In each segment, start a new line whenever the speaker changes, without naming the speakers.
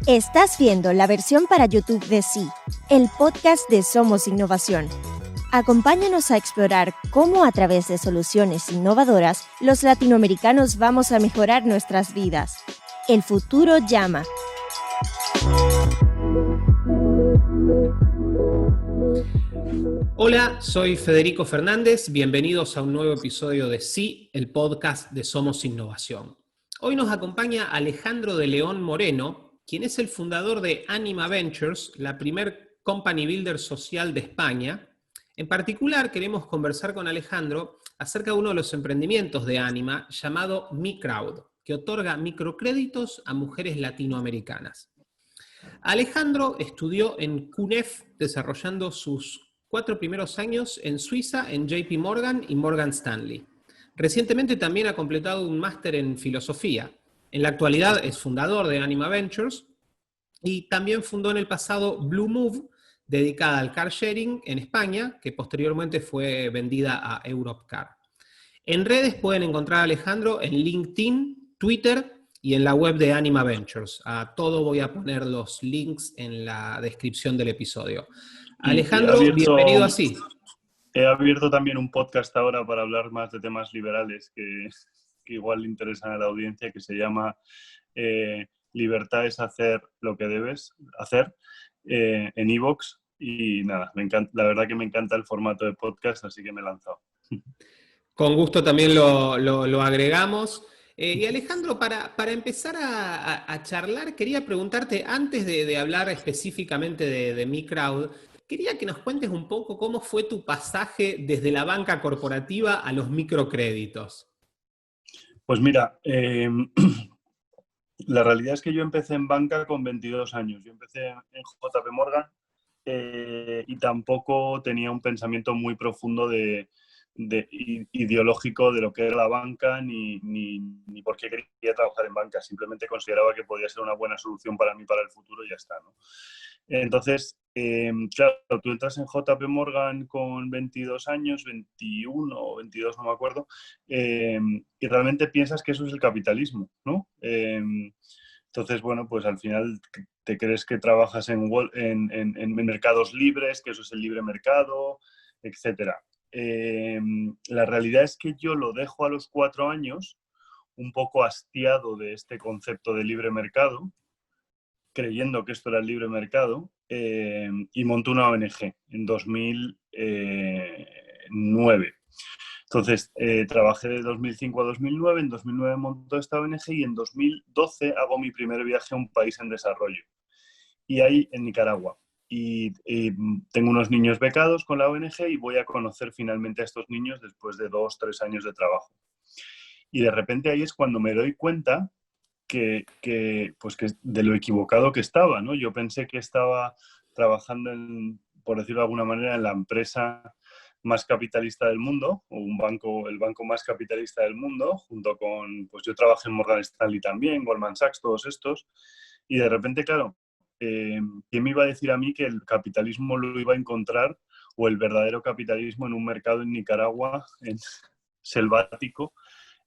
Estás viendo la versión para YouTube de Sí, el podcast de Somos Innovación. Acompáñanos a explorar cómo a través de soluciones innovadoras los latinoamericanos vamos a mejorar nuestras vidas. El futuro llama.
Hola, soy Federico Fernández, bienvenidos a un nuevo episodio de Sí, el podcast de Somos Innovación. Hoy nos acompaña Alejandro de León Moreno, quien es el fundador de Anima Ventures, la primer company builder social de España. En particular, queremos conversar con Alejandro acerca de uno de los emprendimientos de Anima llamado MiCrowd, que otorga microcréditos a mujeres latinoamericanas. Alejandro estudió en CUNEF, desarrollando sus 4 primeros años en Suiza, en JP Morgan y Morgan Stanley. Recientemente también ha completado un máster en filosofía. En la actualidad es fundador de Anima Ventures y también fundó en el pasado Blue Move, dedicada al car sharing en España, que posteriormente fue vendida a Europcar. En redes pueden encontrar a Alejandro en LinkedIn, Twitter y en la web de Anima Ventures. A todo voy a poner los links en la descripción del episodio. Alejandro, bienvenido a Sí.
He abierto también un podcast ahora para hablar más de temas liberales que igual le interesan a la audiencia, que se llama Libertad es hacer lo que debes hacer, en iVoox. Y nada, la verdad que me encanta el formato de podcast, así que me he lanzado.
Con gusto también lo agregamos. Y Alejandro, para empezar a charlar, quería preguntarte, antes de hablar específicamente de MiCrowd, quería que nos cuentes un poco cómo fue tu pasaje desde la banca corporativa a los microcréditos.
Pues mira, la realidad es que yo empecé en banca con 22 años. Yo empecé en JP Morgan y tampoco tenía un pensamiento muy profundo ideológico de lo que era la banca ni por qué quería trabajar en banca. Simplemente consideraba que podía ser una buena solución para mí para el futuro y ya está, ¿no? Entonces, claro, tú entras en JP Morgan con 22 años, 21 o 22, no me acuerdo, y realmente piensas que eso es el capitalismo, ¿no? Entonces, bueno, pues al final te crees que trabajas en mercados libres, que eso es el libre mercado, etcétera. La realidad es que yo lo dejo a los 4 años, un poco hastiado de este concepto de libre mercado, creyendo que esto era el libre mercado, y monto una ONG en 2009. Entonces, trabajé de 2005 a 2009, en 2009 monto esta ONG y en 2012 hago mi primer viaje a un país en desarrollo. Y ahí, en Nicaragua. Y tengo unos niños becados con la ONG y voy a conocer finalmente a estos niños después de 2-3 años de trabajo. Y de repente ahí es cuando me doy cuenta que de lo equivocado que estaba, ¿no? Yo pensé que estaba trabajando por decirlo de alguna manera, en la empresa más capitalista del mundo, o el banco más capitalista del mundo, junto con, pues yo trabajé en Morgan Stanley también, Goldman Sachs, todos estos, y de repente, claro, ¿quién me iba a decir a mí que el capitalismo lo iba a encontrar, o el verdadero capitalismo, en un mercado en Nicaragua, selvático,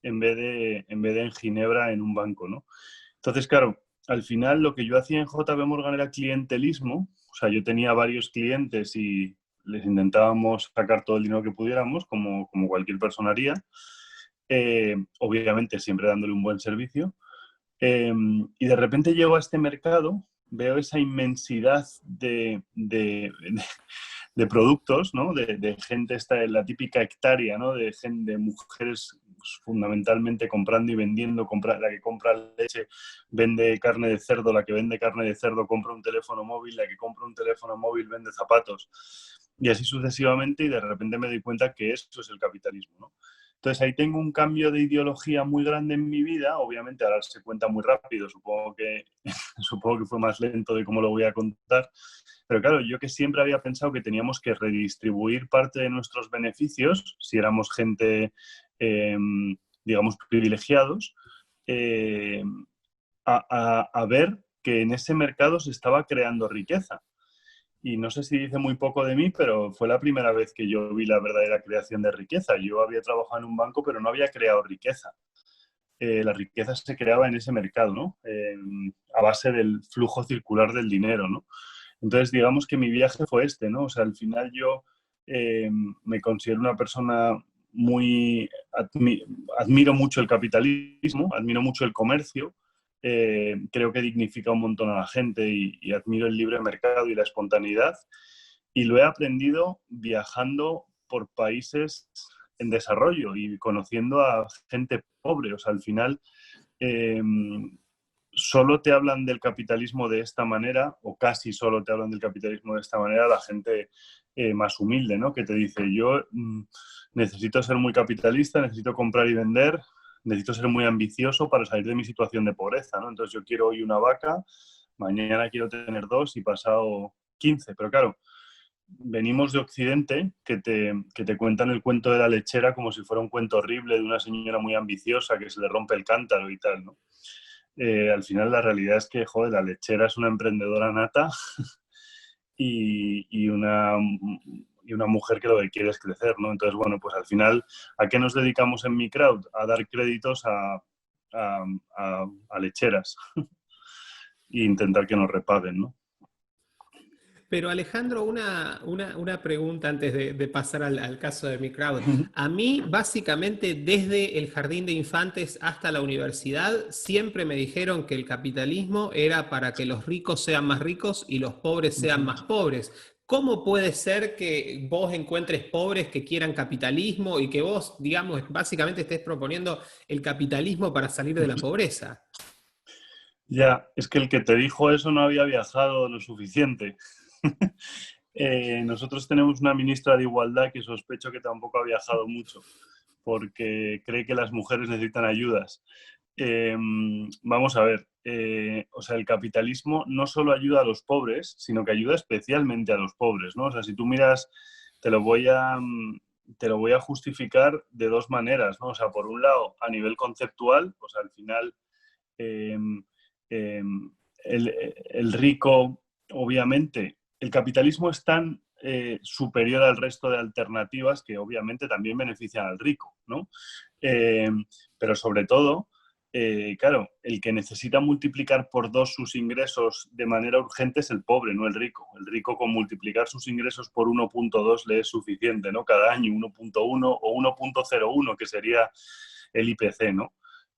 en vez de en Ginebra, en un banco, ¿no? Entonces, claro, al final lo que yo hacía en JP Morgan era clientelismo. O sea, yo tenía varios clientes y les intentábamos sacar todo el dinero que pudiéramos, como cualquier persona haría. Obviamente siempre dándole un buen servicio. Y de repente llego a este mercado, veo esa inmensidad de productos, ¿no? De gente, la típica hectárea, ¿no? De mujeres, pues, fundamentalmente comprando y vendiendo. La que compra leche vende carne de cerdo, la que vende carne de cerdo compra un teléfono móvil, la que compra un teléfono móvil vende zapatos, y así sucesivamente, y de repente me doy cuenta que eso es el capitalismo, ¿no? Entonces ahí tengo un cambio de ideología muy grande en mi vida. Obviamente ahora se cuenta muy rápido, supongo que fue más lento de cómo lo voy a contar. Pero claro, yo que siempre había pensado que teníamos que redistribuir parte de nuestros beneficios, si éramos gente, digamos, privilegiados, a ver que en ese mercado se estaba creando riqueza. Y no sé si dice muy poco de mí, pero fue la primera vez que yo vi la verdadera creación de riqueza. Yo había trabajado en un banco, pero no había creado riqueza. la riqueza se creaba en ese mercado, ¿no? A base del flujo circular del dinero, ¿no? Entonces, digamos que mi viaje fue este, ¿no? O sea, al final yo me considero una persona muy... admiro mucho el capitalismo, admiro mucho el comercio, creo que dignifica un montón a la gente y admiro el libre mercado y la espontaneidad. Y lo he aprendido viajando por países en desarrollo y conociendo a gente pobre. O sea, al final eh, solo te hablan del capitalismo de esta manera, o casi solo te hablan del capitalismo de esta manera, la gente más humilde, ¿no? Que te dice, yo necesito ser muy capitalista, necesito comprar y vender, necesito ser muy ambicioso para salir de mi situación de pobreza, ¿no? Entonces yo quiero hoy una vaca, mañana quiero tener 2 y pasado 15. Pero claro, venimos de Occidente que te cuentan el cuento de la lechera como si fuera un cuento horrible de una señora muy ambiciosa que se le rompe el cántaro y tal, ¿no? Al final la realidad es que, joder, la lechera es una emprendedora nata y una mujer que lo que quiere es crecer, ¿no? Entonces, bueno, pues al final, ¿a qué nos dedicamos en mi crowd? A dar créditos a lecheras e intentar que nos repaguen, ¿no?
Pero Alejandro, una pregunta antes de pasar al caso de mi crowd. A mí, básicamente, desde el jardín de infantes hasta la universidad, siempre me dijeron que el capitalismo era para que los ricos sean más ricos y los pobres sean más pobres. ¿Cómo puede ser que vos encuentres pobres que quieran capitalismo y que vos, digamos, básicamente estés proponiendo el capitalismo para salir de la pobreza?
Ya, es que el que te dijo eso no había viajado lo suficiente. Nosotros tenemos una ministra de Igualdad que sospecho que tampoco ha viajado mucho, porque cree que las mujeres necesitan ayudas. Vamos a ver, o sea, el capitalismo no solo ayuda a los pobres, sino que ayuda especialmente a los pobres, ¿no? O sea, si tú miras, te lo voy a, te lo voy a justificar de dos maneras, ¿no? O sea, por un lado, a nivel conceptual, pues al final eh, eh, el rico, obviamente, el capitalismo es tan superior al resto de alternativas que obviamente también benefician al rico, ¿no? Eh, pero sobre todo, claro, el que necesita multiplicar por 2 sus ingresos de manera urgente es el pobre, no el rico. El rico con multiplicar sus ingresos por 1.2 le es suficiente, ¿no? Cada año 1.1 o 1.01, que sería el IPC, ¿no?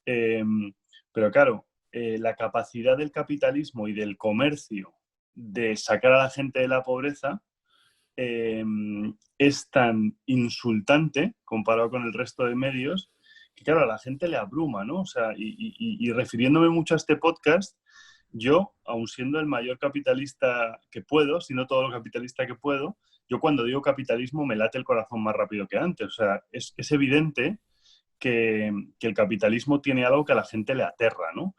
Pero claro, la capacidad del capitalismo y del comercio de sacar a la gente de la pobreza eh, es tan insultante comparado con el resto de medios que, claro, a la gente le abruma, ¿no? O sea, y refiriéndome mucho a este podcast, yo, aun siendo el mayor capitalista que puedo, si no todo lo capitalista que puedo, yo cuando digo capitalismo me late el corazón más rápido que antes. O sea, es evidente que el capitalismo tiene algo que a la gente le aterra, ¿no?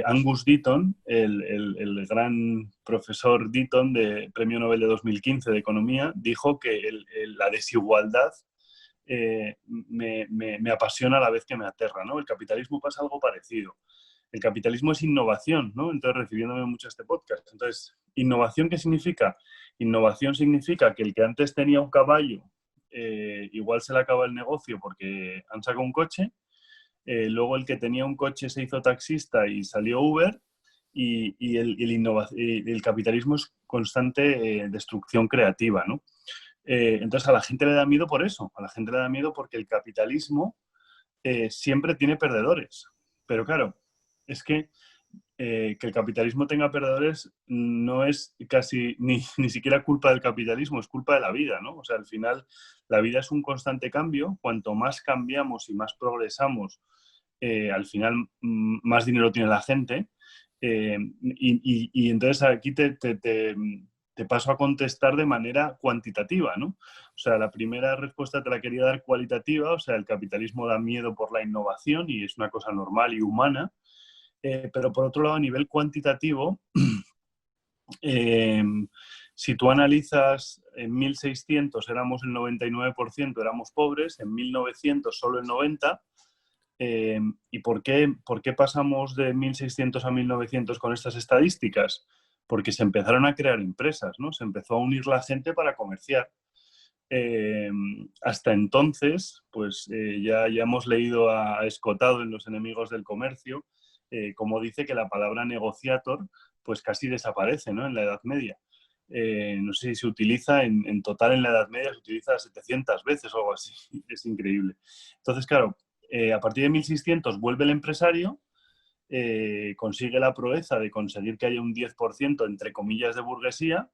Angus Deaton, el gran profesor Deaton de Premio Nobel de 2015 de Economía, dijo que la desigualdad me apasiona a la vez que me aterra, ¿no? El capitalismo pasa algo parecido. El capitalismo es innovación, ¿no? Entonces, refiriéndome mucho a este podcast. Entonces, ¿innovación qué significa? Innovación significa que el que antes tenía un caballo, igual se le acaba el negocio porque han sacado un coche. Luego el que tenía un coche se hizo taxista y salió Uber. Y el capitalismo es constante destrucción creativa, ¿no? Entonces a la gente le da miedo por eso. A la gente le da miedo porque el capitalismo siempre tiene perdedores. Pero claro, es que el capitalismo tenga perdedores no es casi ni siquiera culpa del capitalismo, es culpa de la vida, ¿no? O sea, al final la vida es un constante cambio. Cuanto más cambiamos y más progresamos, al final más dinero tiene la gente. Y entonces aquí te paso a contestar de manera cuantitativa, ¿no? O sea, la primera respuesta te la quería dar cualitativa. O sea, el capitalismo da miedo por la innovación y es una cosa normal y humana. Pero por otro lado, a nivel cuantitativo, eh, si tú analizas, en 1600 éramos el 99%, éramos pobres, en 1900 solo el 90%. ¿Y por qué pasamos de 1600 a 1900 con estas estadísticas? Porque se empezaron a crear empresas, ¿no? Se empezó a unir la gente para comerciar. Hasta entonces, pues ya hemos leído a Escotado en Los enemigos del comercio, como dice que la palabra negociator pues casi desaparece, ¿no?, en la Edad Media. No sé si se utiliza, en total en la Edad Media se utiliza 700 veces o algo así, es increíble. Entonces, claro, a partir de 1600 vuelve el empresario, consigue la proeza de conseguir que haya un 10% entre comillas de burguesía,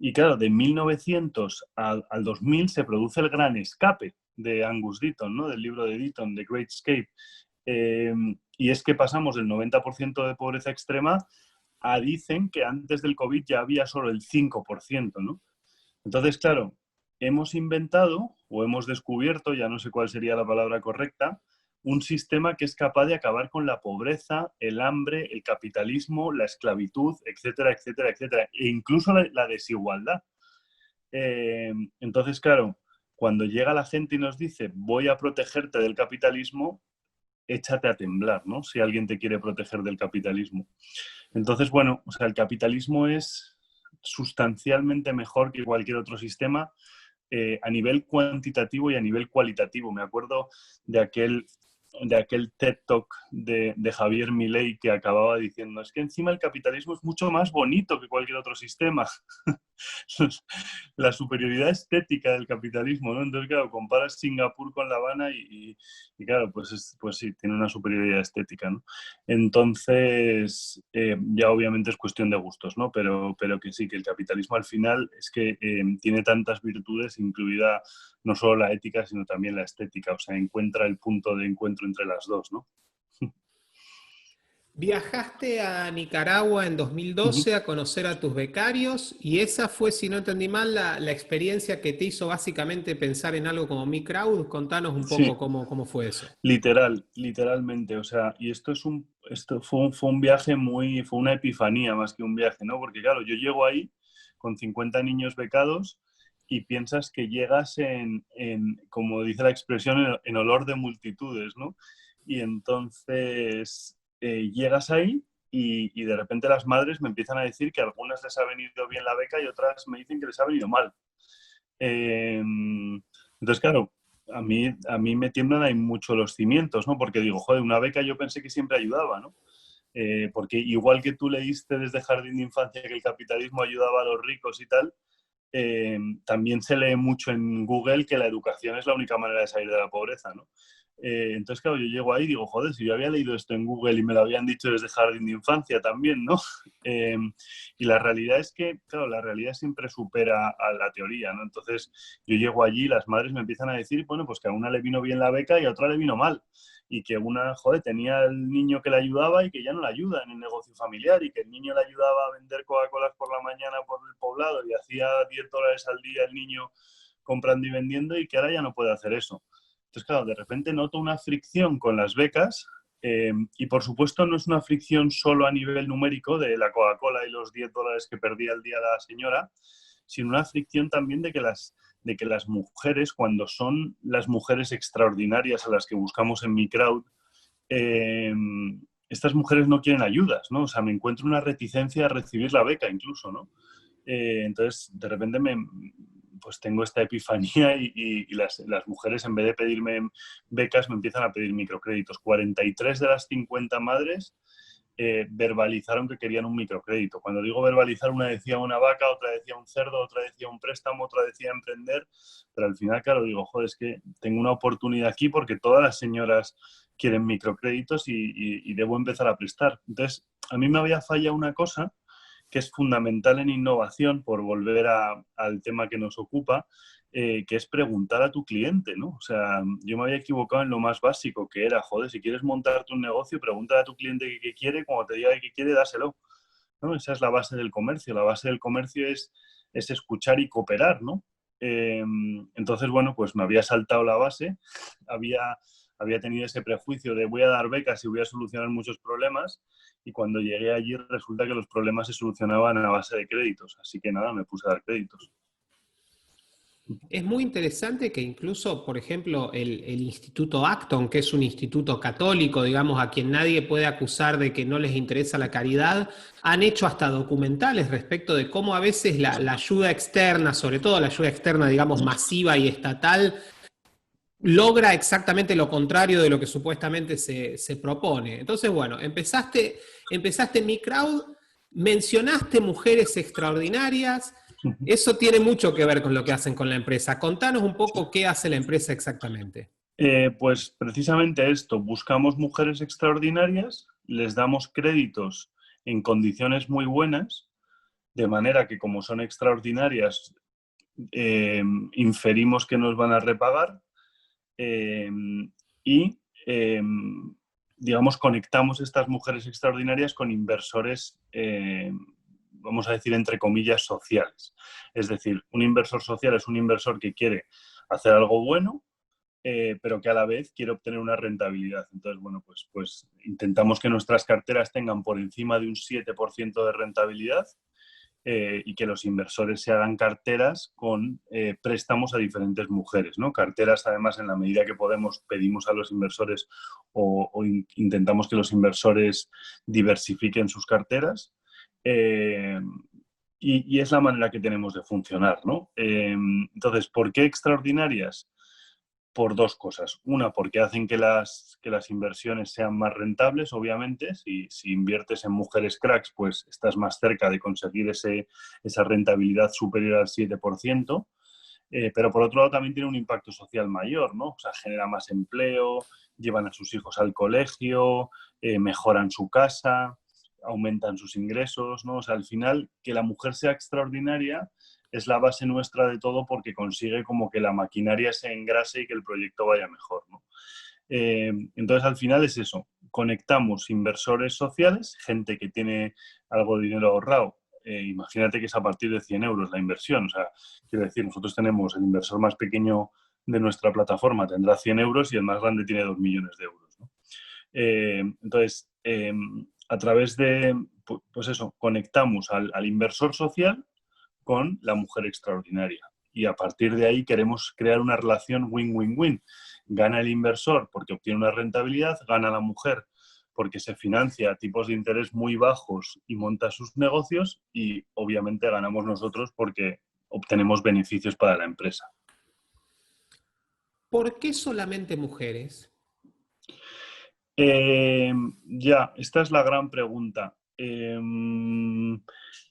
y claro, de 1900 al 2000 se produce el gran escape de Angus Deaton, ¿no?, del libro de Deaton, The Great Escape. Y es que pasamos del 90% de pobreza extrema a, dicen que antes del COVID ya había solo el 5%, ¿no? Entonces, claro, hemos inventado o hemos descubierto, ya no sé cuál sería la palabra correcta, un sistema que es capaz de acabar con la pobreza, el hambre, el capitalismo, la esclavitud, etcétera, etcétera, etcétera, e incluso la desigualdad. Entonces, claro, cuando llega la gente y nos dice voy a protegerte del capitalismo, échate a temblar, ¿no?, si alguien te quiere proteger del capitalismo. Entonces, bueno, o sea, el capitalismo es sustancialmente mejor que cualquier otro sistema, a nivel cuantitativo y a nivel cualitativo. Me acuerdo de aquel TED Talk de Javier Milei, que acababa diciendo, es que encima el capitalismo es mucho más bonito que cualquier otro sistema. La superioridad estética del capitalismo, ¿no? Entonces, claro, comparas Singapur con La Habana y claro, pues sí, tiene una superioridad estética, ¿no? Entonces, ya obviamente es cuestión de gustos, ¿no? Pero que sí, que el capitalismo al final es que tiene tantas virtudes, incluida no solo la ética, sino también la estética. O sea, encuentra el punto de encuentro entre las dos, ¿no?
Viajaste a Nicaragua en 2012 a conocer a tus becarios y esa fue, si no entendí mal, la experiencia que te hizo básicamente pensar en algo como Mi Crowd. Contanos un
Sí,
poco cómo fue eso.
literalmente. O sea, y esto fue un viaje fue una epifanía más que un viaje, ¿no? Porque claro, yo llego ahí con 50 niños becados y piensas que llegas como dice la expresión, en olor de multitudes, ¿no? Y entonces llegas ahí y de repente las madres me empiezan a decir que a algunas les ha venido bien la beca y otras me dicen que les ha venido mal. Entonces, claro, a mí me tiemblan ahí mucho los cimientos, ¿no? Porque digo, joder, una beca yo pensé que siempre ayudaba, ¿no? Porque igual que tú leíste desde jardín de infancia que el capitalismo ayudaba a los ricos y tal, también se lee mucho en Google que la educación es la única manera de salir de la pobreza, ¿no? Entonces, claro, yo llego ahí y digo, joder, si yo había leído esto en Google y me lo habían dicho desde jardín de infancia también, ¿no? Y la realidad es que, claro, la realidad siempre supera a la teoría, ¿no? Entonces, yo llego allí y las madres me empiezan a decir, bueno, pues que a una le vino bien la beca y a otra le vino mal. Y que una, joder, tenía el niño que le ayudaba y que ya no le ayuda en el negocio familiar, y que el niño le ayudaba a vender Coca-Colas por la mañana por el poblado y hacía $10 al día el niño comprando y vendiendo, y que ahora ya no puede hacer eso. Entonces, claro, de repente noto una fricción con las becas, y por supuesto no es una fricción solo a nivel numérico de la Coca-Cola y los $10 que perdía al día la señora, sino una fricción también de que las mujeres, cuando son las mujeres extraordinarias a las que buscamos en Mi Crowd, eh, estas mujeres no quieren ayudas, ¿no? O sea, me encuentro una reticencia a recibir la beca incluso, ¿no? Entonces, de repente pues tengo esta epifanía y las mujeres, en vez de pedirme becas, me empiezan a pedir microcréditos. 43 de las 50 madres verbalizaron que querían un microcrédito. Cuando digo verbalizar, una decía una vaca, otra decía un cerdo, otra decía un préstamo, otra decía emprender, pero al final, claro, digo, joder, es que tengo una oportunidad aquí porque todas las señoras quieren microcréditos y debo empezar a prestar. Entonces, a mí me había fallado una cosa que es fundamental en innovación, por volver al tema que nos ocupa, que es preguntar a tu cliente, ¿no? O sea, yo me había equivocado en lo más básico, que era, joder, si quieres montarte un negocio, pregúntale a tu cliente qué quiere, cuando te diga qué quiere, dáselo, ¿no? Esa es la base del comercio. La base del comercio es escuchar y cooperar, ¿no? Entonces, bueno, pues me había saltado la base, había tenido ese prejuicio de voy a dar becas y voy a solucionar muchos problemas, y cuando llegué allí resulta que los problemas se solucionaban a base de créditos, así que nada, me puse a dar créditos.
Es muy interesante que incluso, por ejemplo, el Instituto Acton, que es un instituto católico, digamos, a quien nadie puede acusar de que no les interesa la caridad, han hecho hasta documentales respecto de cómo a veces la ayuda externa, sobre todo la ayuda externa, digamos, masiva y estatal, logra exactamente lo contrario de lo que supuestamente se propone. Entonces, bueno, empezaste en Mi Crowd, mencionaste mujeres extraordinarias, eso tiene mucho que ver con lo que hacen con la empresa. Contanos un poco qué hace la empresa exactamente.
Pues precisamente esto, buscamos mujeres extraordinarias, les damos créditos en condiciones muy buenas, de manera que como son extraordinarias, inferimos que nos van a repagar eh, y, eh, digamos, conectamos estas mujeres extraordinarias con inversores, vamos a decir, entre comillas, sociales. Es decir, un inversor social es un inversor que quiere hacer algo bueno, pero que a la vez quiere obtener una rentabilidad. Entonces, bueno, pues intentamos que nuestras carteras tengan por encima de un 7% de rentabilidad y que los inversores se hagan carteras con préstamos a diferentes mujeres, ¿no? Carteras, además, en la medida que podemos, pedimos a los inversores o intentamos que los inversores diversifiquen sus carteras. Y es la manera que tenemos de funcionar, ¿no? Entonces, ¿por qué extraordinarias? Por dos cosas. Una, porque hacen que las inversiones sean más rentables, obviamente. Si inviertes en mujeres cracks, pues estás más cerca de conseguir esa rentabilidad superior al 7%. Pero por otro lado también tiene un impacto social mayor, ¿no? O sea, genera más empleo, llevan a sus hijos al colegio, mejoran su casa, aumentan sus ingresos, ¿no? O sea, al final, que la mujer sea extraordinaria es la base nuestra de todo porque consigue como que la maquinaria se engrase y que el proyecto vaya mejor, ¿no? Entonces, al final es eso. Conectamos inversores sociales, gente que tiene algo de dinero ahorrado. Imagínate que es a partir de 100 euros la inversión. O sea, quiero decir, nosotros tenemos el inversor más pequeño de nuestra plataforma, tendrá 100 euros y el más grande tiene 2 millones de euros, ¿no? Entonces, a través de, pues eso, conectamos al inversor social con la mujer extraordinaria. Y a partir de ahí queremos crear una relación win-win-win. Gana el inversor porque obtiene una rentabilidad, gana la mujer porque se financia a tipos de interés muy bajos y monta sus negocios y obviamente ganamos nosotros porque obtenemos beneficios para la empresa.
¿Por qué solamente mujeres?
Ya, esta es la gran pregunta.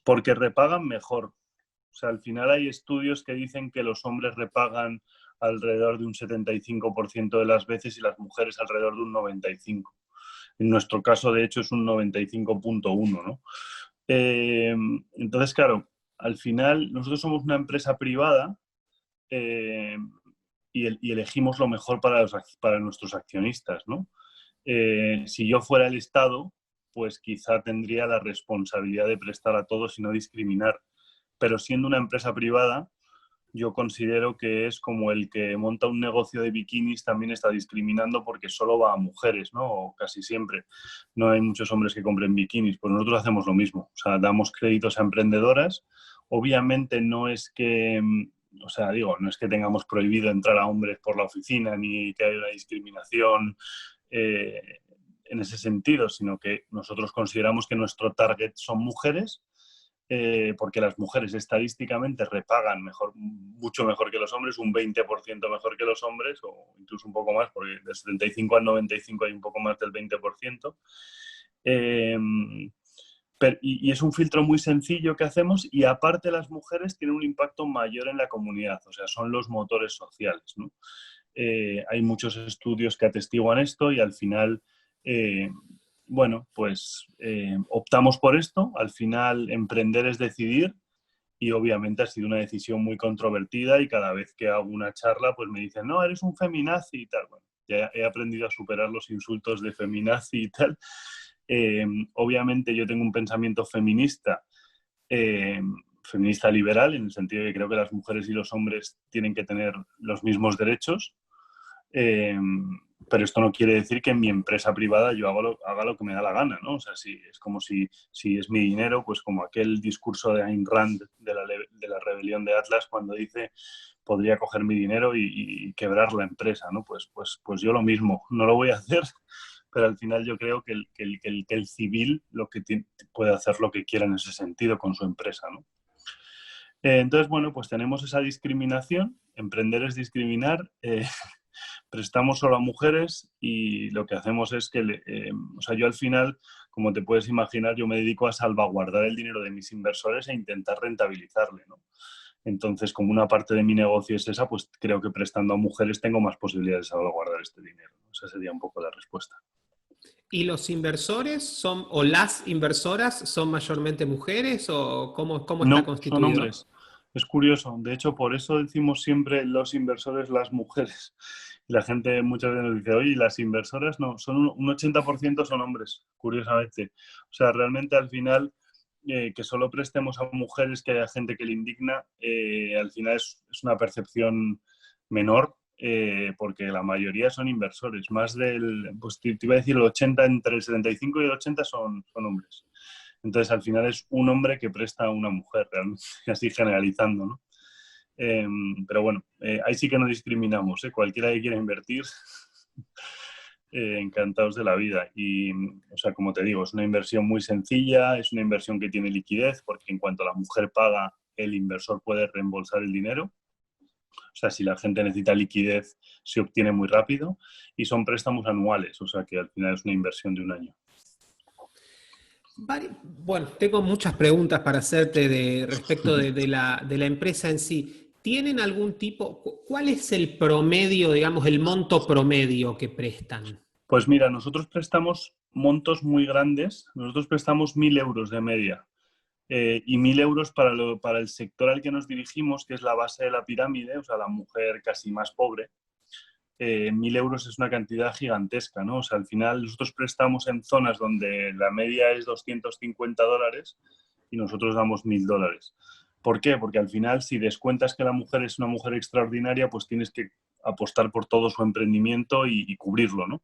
Porque repagan mejor. O sea, al final hay estudios que dicen que los hombres repagan alrededor de un 75% de las veces y las mujeres alrededor de un 95%. En nuestro caso, de hecho, es un 95.1%, ¿no? Entonces, claro, al final nosotros somos una empresa privada eh, y elegimos lo mejor para nuestros accionistas, ¿no? Si yo fuera el Estado, pues quizá tendría la responsabilidad de prestar a todos y no discriminar. Pero siendo una empresa privada, yo considero que es como el que monta un negocio de bikinis también está discriminando porque solo va a mujeres, ¿no? O casi siempre. No hay muchos hombres que compren bikinis. Pues nosotros hacemos lo mismo. O sea, damos créditos a emprendedoras. Obviamente no es que, o sea, digo, no es que tengamos prohibido entrar a hombres por la oficina ni que haya una discriminación en ese sentido, sino que nosotros consideramos que nuestro target son mujeres porque las mujeres estadísticamente repagan mejor, mucho mejor que los hombres, un 20% mejor que los hombres, o incluso un poco más, porque del 75 al 95 hay un poco más del 20%. Y es un filtro muy sencillo que hacemos y aparte las mujeres tienen un impacto mayor en la comunidad, o sea, son los motores sociales, ¿no? Hay muchos estudios que atestiguan esto y al final bueno, pues optamos por esto. Al final, emprender es decidir y obviamente ha sido una decisión muy controvertida y cada vez que hago una charla, pues me dicen, no, eres un feminazi y tal. Bueno, ya he aprendido a superar los insultos de feminazi y tal. Obviamente yo tengo un pensamiento feminista, feminista liberal, en el sentido de que creo que las mujeres y los hombres tienen que tener los mismos derechos. Pero esto no quiere decir que en mi empresa privada yo haga lo que me da la gana, ¿no? O sea, es como si es mi dinero, pues como aquel discurso de Ayn Rand de la rebelión de Atlas cuando dice podría coger mi dinero y quebrar la empresa, ¿no? Pues yo lo mismo, no lo voy a hacer, pero al final yo creo que el civil puede hacer lo que quiera en ese sentido con su empresa, ¿no? Entonces, bueno, pues tenemos esa discriminación. Emprender es discriminar. Prestamos solo a mujeres y lo que hacemos es que, o sea, yo al final, como te puedes imaginar, yo me dedico a salvaguardar el dinero de mis inversores e intentar rentabilizarle, ¿no? Entonces, como una parte de mi negocio es esa, pues creo que prestando a mujeres tengo más posibilidades de salvaguardar este dinero. Esa sería un poco la respuesta.
¿Y los inversores o las inversoras son mayormente mujeres o cómo está
No, son
constituido?
hombres. Es curioso. De hecho, por eso decimos siempre los inversores, las mujeres. Y la gente muchas veces nos dice, oye, las inversoras no, son un 80% son hombres, curiosamente. O sea, realmente al final, que solo prestemos a mujeres, que haya gente que le indigna, al final es una percepción menor, porque la mayoría son inversores. Más pues te iba a decir el 80, entre el 75 y el 80 son hombres. Entonces, al final es un hombre que presta a una mujer, realmente, así generalizando, ¿no? Pero bueno, ahí sí que no discriminamos, ¿eh? Cualquiera que quiera invertir, encantados de la vida. Y, o sea, como te digo, es una inversión muy sencilla, es una inversión que tiene liquidez, porque en cuanto la mujer paga, el inversor puede reembolsar el dinero. O sea, si la gente necesita liquidez, se obtiene muy rápido. Y son préstamos anuales, o sea, que al final es una inversión de un año.
Bueno, tengo muchas preguntas para hacerte respecto de la empresa en sí. ¿Tienen algún tipo, cuál es el promedio, digamos, el monto promedio que prestan?
Pues mira, nosotros prestamos montos muy grandes. Nosotros prestamos 1.000 euros de media. Y 1.000 euros para el sector al que nos dirigimos, que es la base de la pirámide, o sea, la mujer casi más pobre. 1.000 euros es una cantidad gigantesca, ¿no? O sea, al final nosotros prestamos en zonas donde la media es $250 y nosotros damos $1.000. ¿Por qué? Porque al final, si descuentas que la mujer es una mujer extraordinaria, pues tienes que apostar por todo su emprendimiento y cubrirlo, ¿no?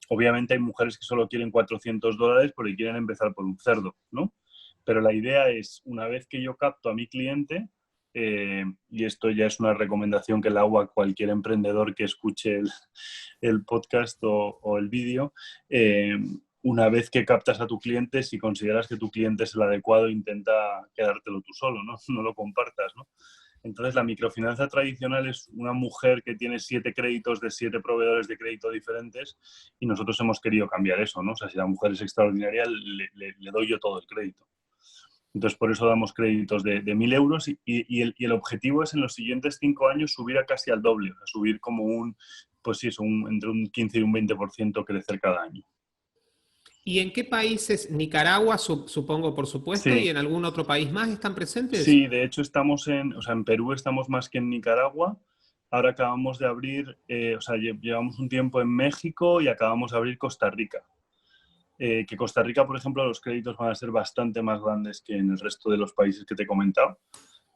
Obviamente hay mujeres que solo quieren $400 porque quieren empezar por un cerdo, ¿no? Pero la idea es, una vez que yo capto a mi cliente, y esto ya es una recomendación que le hago a cualquier emprendedor que escuche el podcast o el vídeo, una vez que captas a tu cliente, si consideras que tu cliente es el adecuado, intenta quedártelo tú solo, ¿no? No lo compartas, ¿no? Entonces, la microfinanza tradicional es una mujer que tiene 7 créditos de 7 proveedores de crédito diferentes y nosotros hemos querido cambiar eso, ¿no? O sea, si la mujer es extraordinaria, le doy yo todo el crédito. Entonces, por eso damos créditos de 1.000 euros y el objetivo es en los siguientes 5 años subir a casi al doble, o sea, subir como pues sí, entre un 15 y un 20% crecer cada año.
¿Y en qué países? Nicaragua, supongo, por supuesto, y
Sí,
en algún otro país más están presentes.
sí, de hecho o sea, en Perú estamos más que en Nicaragua. Ahora acabamos de abrir, o sea, llevamos un tiempo en México y acabamos de abrir Costa Rica. Que Costa Rica, por ejemplo, los créditos van a ser bastante más grandes que en el resto de los países que te he comentado.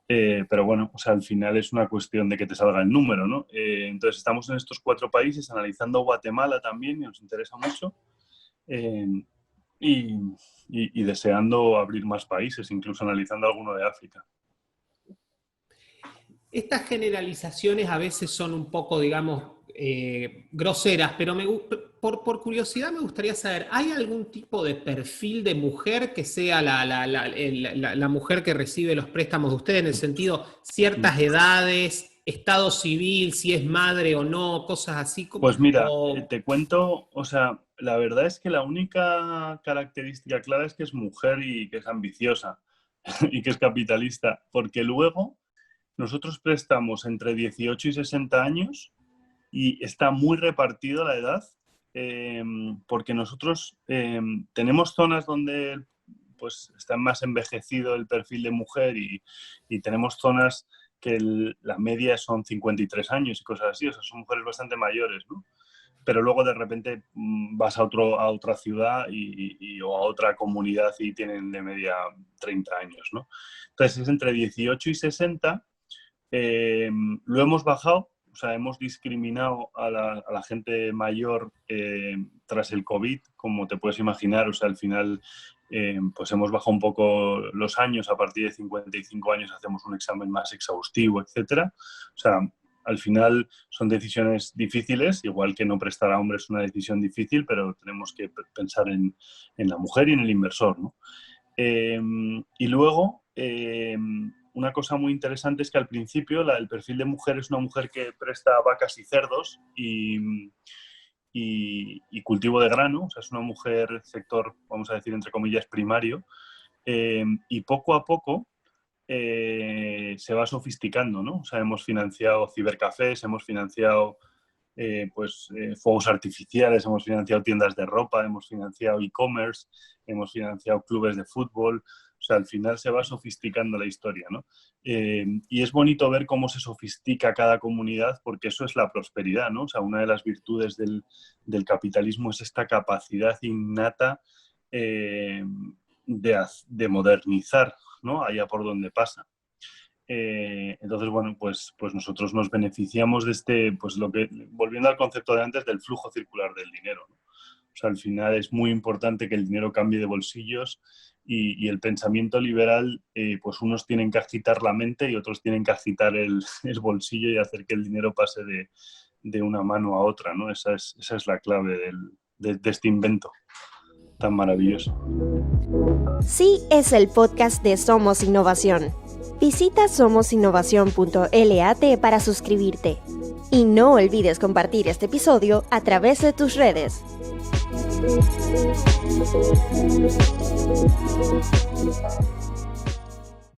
Pero bueno, o sea, al final es una cuestión de que te salga el número, ¿no? Entonces estamos en estos 4 países, analizando Guatemala también, y nos interesa mucho, y deseando abrir más países, incluso analizando alguno de África.
Estas generalizaciones a veces son un poco, digamos, groseras, pero por curiosidad me gustaría saber, ¿hay algún tipo de perfil de mujer que sea la mujer que recibe los préstamos de ustedes, en el sentido, ciertas edades, estado civil, si es madre o no, cosas así?
Pues mira,
O,
te cuento, o sea, la verdad es que la única característica clara es que es mujer y que es ambiciosa y que es capitalista, porque luego nosotros prestamos entre 18 y 60 años y está muy repartida la edad, porque nosotros tenemos zonas donde pues está más envejecido el perfil de mujer y tenemos zonas que la media son 53 años y cosas así, o sea, son mujeres bastante mayores, ¿no? Pero luego de repente vas a otra ciudad o a otra comunidad y tienen de media 30 años, ¿no? Entonces es entre 18 y 60. Lo hemos bajado o sea, hemos discriminado a la gente mayor tras el COVID, como te puedes imaginar. O sea, al final pues hemos bajado un poco los años. A partir de 55 años hacemos un examen más exhaustivo, etcétera. O sea, al final son decisiones difíciles, igual que no prestar a hombres es una decisión difícil, pero tenemos que pensar en la mujer y en el inversor, ¿no? Y luego, una cosa muy interesante es que al principio el perfil de mujer es una mujer que presta vacas y cerdos y cultivo de grano. O sea, es una mujer sector, vamos a decir, entre comillas, primario. Y poco a poco se va sofisticando, ¿no? O sea, hemos financiado cibercafés, hemos financiado fuegos artificiales, hemos financiado tiendas de ropa, hemos financiado e-commerce, hemos financiado clubes de fútbol. O sea, al final se va sofisticando la historia, ¿no? Y es bonito ver cómo se sofistica cada comunidad, porque eso es la prosperidad, ¿no? O sea, una de las virtudes del capitalismo es esta capacidad innata de modernizar, ¿no? Allá por donde pasa. Entonces, bueno, pues nosotros nos beneficiamos de volviendo al concepto de antes, del flujo circular del dinero, ¿no? O sea, al final es muy importante que el dinero cambie de bolsillos y el pensamiento liberal, pues unos tienen que agitar la mente y otros tienen que agitar el bolsillo y hacer que el dinero pase de una mano a otra, ¿no? Esa es la clave de este invento tan maravilloso.
Sí, es el podcast de Somos Innovación. Visita somosinnovacion.lat para suscribirte. Y no olvides compartir este episodio a través de tus redes.